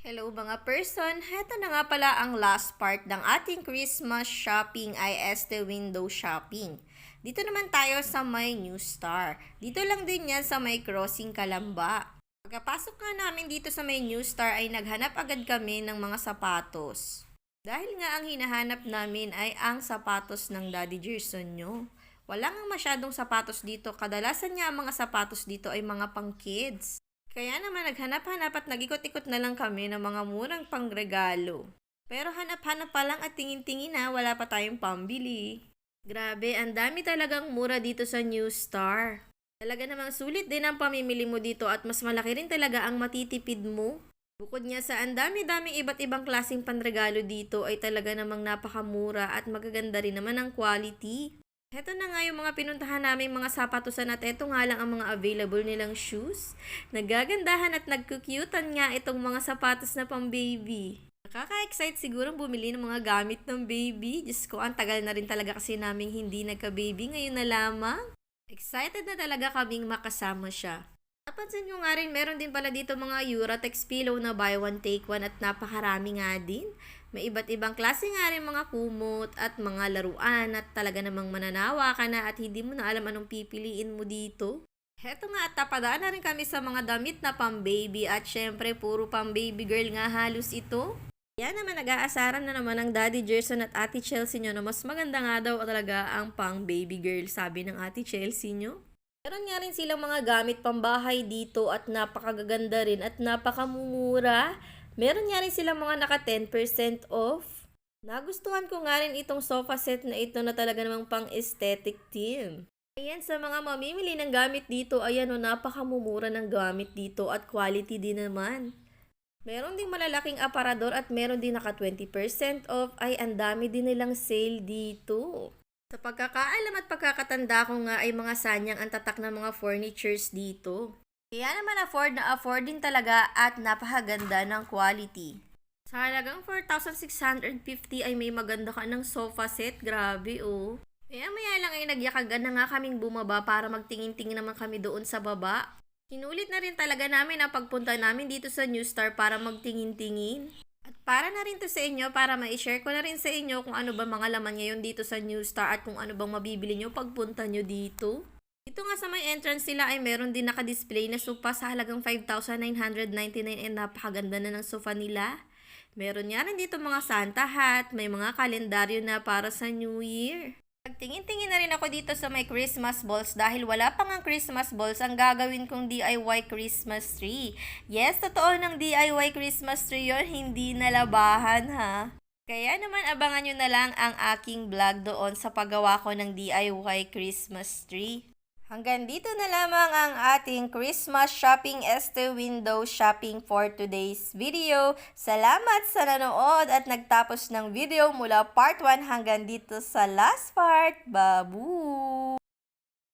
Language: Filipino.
Hello mga person, heto na nga pala ang last part ng ating Christmas shopping ay Este Window Shopping. Dito naman tayo sa may New Star. Dito lang din yan sa may Crossing Calamba. Pagkapasok nga namin dito sa may New Star ay naghanap agad kami ng mga sapatos. Dahil nga ang hinahanap namin ay ang sapatos ng Daddy Gerson nyo. Wala nga masyadong sapatos dito, kadalasan nga ang mga sapatos dito ay mga pang kids. Kaya naman naghanap-hanap at nag-ikot-ikot na lang kami ng mga murang pangregalo. Pero hanap-hanap pa lang at tingin-tingin na wala pa tayong pambili. Grabe, ang dami talagang mura dito sa New Star. Talaga namang sulit din ang pamimili mo dito at mas malaki rin talaga ang matitipid mo. Bukod niya sa ang dami-daming iba't ibang klaseng panregalo dito ay talaga namang napakamura at magaganda rin naman ang quality. Heto na nga yung mga pinuntahan naming mga sapatusan at eto nga lang ang mga available nilang shoes. Nagagandahan at nagkukyutan nga itong mga sapatos na pang baby. Nakaka-excite siguro bumili ng mga gamit ng baby. Diyos ko, ang tagal na rin talaga kasi naming hindi nagka-baby, ngayon na lamang. Excited na talaga kaming makasama siya. Napansin ko nga rin, meron din pala dito mga Uratex pillow na buy one take one at napakarami nga din. May iba't ibang klase nga rin mga kumot at mga laruan at talaga namang mananawa ka na at hindi mo na alam anong pipiliin mo dito. Heto nga at tapadaan na rin kami sa mga damit na pang baby at syempre puro pang baby girl nga halos ito. Yan naman nag-aasaran na naman ng Daddy Gerson at Ate Chelsea nyo na mas maganda nga daw talaga ang pang baby girl sabi ng Ate Chelsea nyo. Meron nga rin silang mga gamit pambahay dito at napakagaganda rin at napakamumura. Meron nga rin silang mga naka 10% off. Nagustuhan ko nga rin itong sofa set na ito na talaga namang pang aesthetic theme. Ayan, sa mga mamimili ng gamit dito, ayan o, napakamumura ng gamit dito at quality din naman. Meron ding malalaking aparador at meron din naka 20% off. Ay, ang dami din nilang sale dito. Sa pagkakaalam at pagkakatanda ko nga ay mga sanyang ang tatak ng mga furnitures dito. Kaya naman afford din talaga at napakaganda ng quality. Sa halagang 4,650 ay may maganda ka ng sofa set. Grabe oh. Kaya maya lang ay nagyakagan na nga kaming bumaba para magtingin-tingin naman kami doon sa baba. Sinulit na rin talaga namin ang pagpunta namin dito sa New Star para magtingin-tingin. At para na rin to sa inyo, para ma-share ko na rin sa inyo kung ano ba mga laman ngayon dito sa New Star at kung ano bang mabibili nyo pagpunta nyo dito. Dito nga sa may entrance nila ay meron din naka-display na sofa sa halagang 5,999 and napakaganda na ng sofa nila. Meron nga rin dito mga Santa hat, may mga kalendaryo na para sa New Year. Pagtingin-tingin na rin ako dito sa may Christmas balls dahil wala pang ang Christmas balls ang gagawin kong DIY Christmas tree. Yes, totoo ng DIY Christmas tree yon, hindi nalabahan ha. Kaya naman abangan nyo na lang ang aking vlog doon sa paggawa ko ng DIY Christmas tree. Hanggang dito na lamang ang ating Christmas shopping Este Window shopping for today's video. Salamat sa nanood at nagtapos ng video mula part 1 hanggang dito sa last part. Babu!